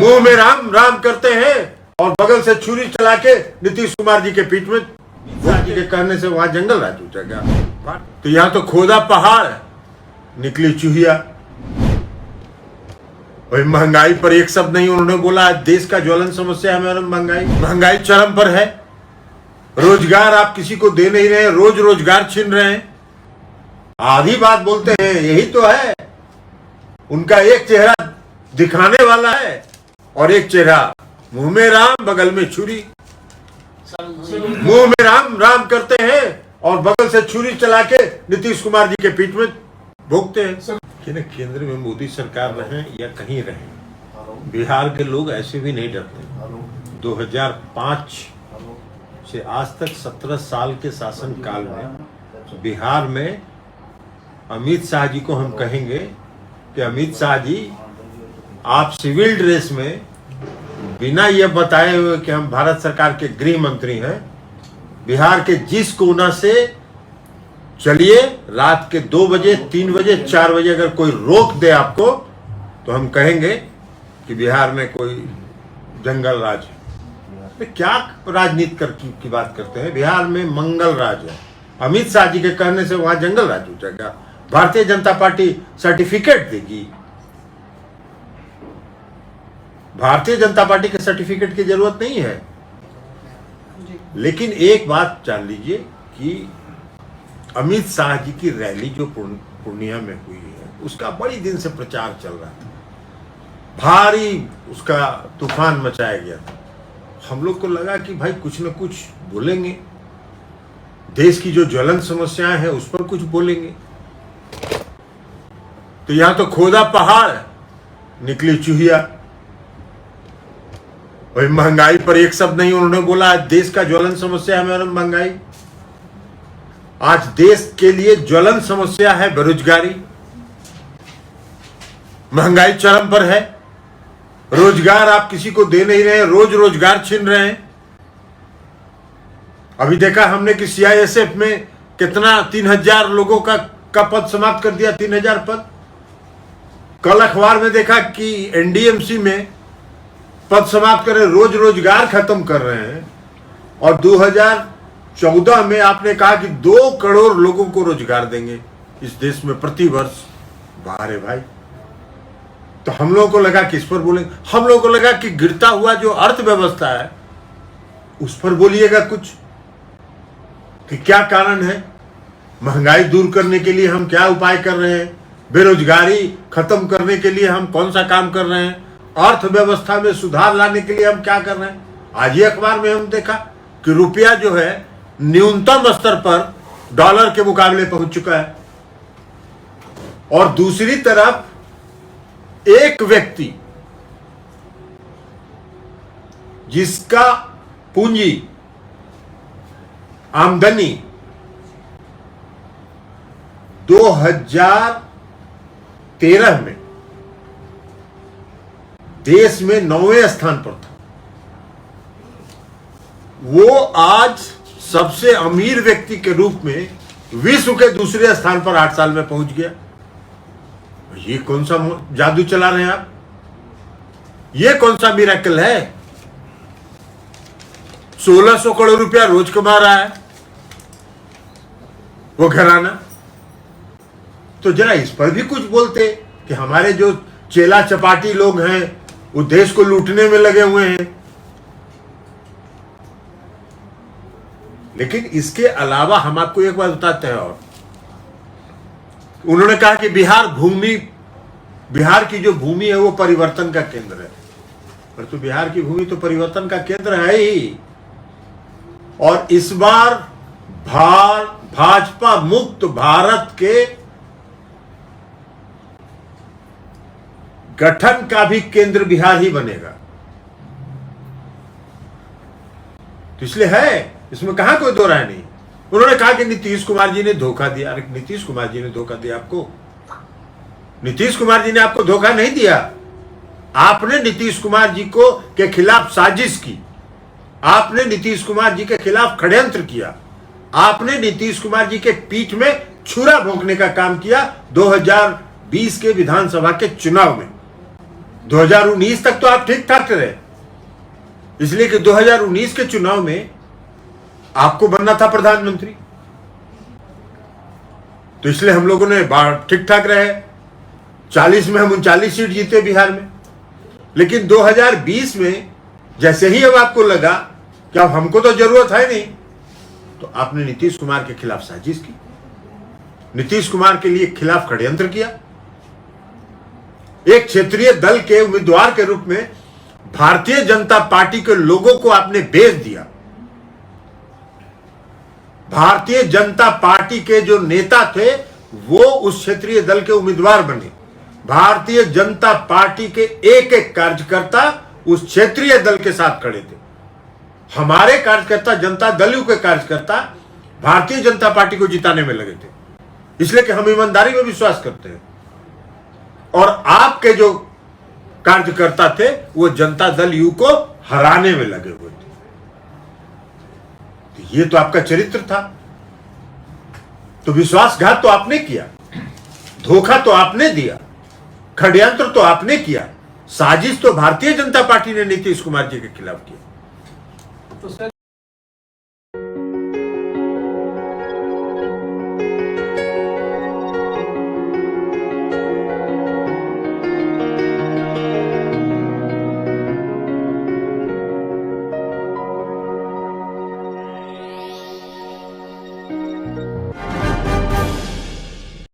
मुंह में राम राम करते हैं और बगल से छुरी चला के नीतीश कुमार जी के पीठ में जी के कहने से वहां जंगल राज उठा गया। तो यहाँ तो खोदा पहाड़ निकली चूहिया। वही महंगाई पर एक शब्द नहीं उन्होंने बोला। देश का ज्वलन समस्या है महंगाई चरम पर है। रोजगार आप किसी को दे नहीं रहे, रोज रोजगार छीन रहे हैं। आधी बात बोलते हैं, यही तो है उनका। एक चेहरा दिखाने वाला है और एक चेहरा मुंह में राम बगल में छुरी। मुंह में राम राम करते हैं और बगल से छुरी चला के नीतीश कुमार जी के पीठ में भोगते हैं। केंद्र में मोदी सरकार रहे या कहीं रहे, बिहार के लोग ऐसे भी नहीं डरते। 2005 से आज तक 17 साल के शासन काल में बिहार में अमित शाह जी को हम कहेंगे कि अमित शाह जी, आप सिविल ड्रेस में बिना यह बताए हुए कि हम भारत सरकार के गृह मंत्री हैं, बिहार के जिस कोना से चलिए, रात के 2 बजे 3 बजे 4 बजे अगर कोई रोक दे आपको, तो हम कहेंगे कि बिहार में कोई जंगल राज है। क्या राजनीति की बात करते हैं? बिहार में मंगल राज है। अमित शाह जी के कहने से वहां जंगल राज उठेगा। भारतीय जनता पार्टी सर्टिफिकेट देगी। भारतीय जनता पार्टी के सर्टिफिकेट की जरूरत नहीं है। लेकिन एक बात जान लीजिए कि अमित शाह जी की रैली जो पूर्णिया में हुई है, उसका बड़ी दिन से प्रचार चल रहा था। भारी उसका तूफान मचाया गया था। हम लोग को लगा कि भाई कुछ न कुछ बोलेंगे, देश की जो ज्वलन समस्याएं हैं उस पर कुछ बोलेंगे। तो यहां तो खोदा पहाड़ निकली चूहिया। वही महंगाई पर एक शब्द नहीं उन्होंने बोला। देश का ज्वलन समस्या है महंगाई। आज देश के लिए ज्वलन समस्या है बेरोजगारी। महंगाई चरम पर है। रोजगार आप किसी को दे नहीं रहे, रोज रोजगार छीन रहे हैं। अभी देखा हमने कि सीआईएसएफ में कितना 3000 लोगों का पद समाप्त कर दिया। 3000 पद। कल अखबार में देखा कि एनडीएमसी में पद समाप्त कर रहे, रोज रोजगार खत्म कर रहे हैं। और 2014 में आपने कहा कि 2 करोड़ लोगों को रोजगार देंगे इस देश में प्रति वर्ष। बाहर है भाई। तो हम लोगों को लगा कि इस पर बोलेंगे। हम लोगों को लगा कि गिरता हुआ जो अर्थव्यवस्था है उस पर बोलिएगा कुछ, कि क्या कारण है, महंगाई दूर करने के लिए हम क्या उपाय कर रहे हैं, बेरोजगारी खत्म करने के लिए हम कौन सा काम कर रहे हैं, अर्थव्यवस्था में सुधार लाने के लिए हम क्या कर रहे हैं। आज ही अखबार में हम देखा कि रुपया जो है न्यूनतम स्तर पर डॉलर के मुकाबले पहुंच चुका है। और दूसरी तरफ एक व्यक्ति जिसका पूंजी आमदनी 2013 में देश में 9वें स्थान पर था, वो आज सबसे अमीर व्यक्ति के रूप में विश्व के दूसरे स्थान पर 8 साल में पहुंच गया। ये कौन सा जादू चला रहे हैं आप? ये कौन सा मिरेकल है? 1600 करोड़ रुपया रोज कमा रहा है वो घराना। तो जरा इस पर भी कुछ बोलते कि हमारे जो चेला चपाटी लोग हैं वो देश को लूटने में लगे हुए हैं। लेकिन इसके अलावा हम आपको एक बात बताते हैं। और उन्होंने कहा कि बिहार की जो भूमि है वो परिवर्तन का केंद्र है। पर तो बिहार की भूमि तो परिवर्तन का केंद्र है ही। और इस बार भाजपा मुक्त भारत के गठन का भी केंद्र बिहार ही बनेगा। तो इसलिए है, इसमें कहां कोई दो राय नहीं। उन्होंने कहा कि नीतीश कुमार जी ने धोखा दिया। अरे नीतीश कुमार जी ने धोखा दिया आपको? नीतीश कुमार जी ने आपको धोखा नहीं दिया। आपने नीतीश कुमार जी को के खिलाफ साजिश की। आपने नीतीश कुमार जी के खिलाफ षड्यंत्र किया। आपने नीतीश कुमार जी के पीठ में छुरा भोंकने का काम किया 2020 के विधानसभा के चुनाव में। 2019 तक तो आप ठीक ठाक रहे, इसलिए कि 2019 के चुनाव में आपको बनना था प्रधानमंत्री, तो इसलिए हम लोगों ने ठीक ठाक रहे। 40 में हम 39 सीट जीते बिहार में। लेकिन 2020 में जैसे ही अब आपको लगा कि अब हमको तो जरूरत है नहीं, तो आपने नीतीश कुमार के खिलाफ साजिश की, नीतीश कुमार के लिए खिलाफ षड्यंत्र किया। एक क्षेत्रीय दल के उम्मीदवार के रूप में भारतीय जनता पार्टी के लोगों को आपने बेच दिया। भारतीय जनता पार्टी के जो नेता थे वो उस क्षेत्रीय दल के उम्मीदवार बने। भारतीय जनता पार्टी के एक एक कार्यकर्ता उस क्षेत्रीय दल के साथ खड़े थे। हमारे कार्यकर्ता, जनता दल के कार्यकर्ता भारतीय जनता पार्टी को जिताने में लगे थे, इसलिए कि हम ईमानदारी में विश्वास करते हैं। और आपके जो कार्यकर्ता थे वो जनता दल यू को हराने में लगे हुए थे। तो ये तो आपका चरित्र था। तो विश्वासघात तो आपने किया, धोखा तो आपने दिया, षड्यंत्र तो आपने किया, साजिश तो भारतीय जनता पार्टी ने नीतीश कुमार जी के खिलाफ किया। तो सर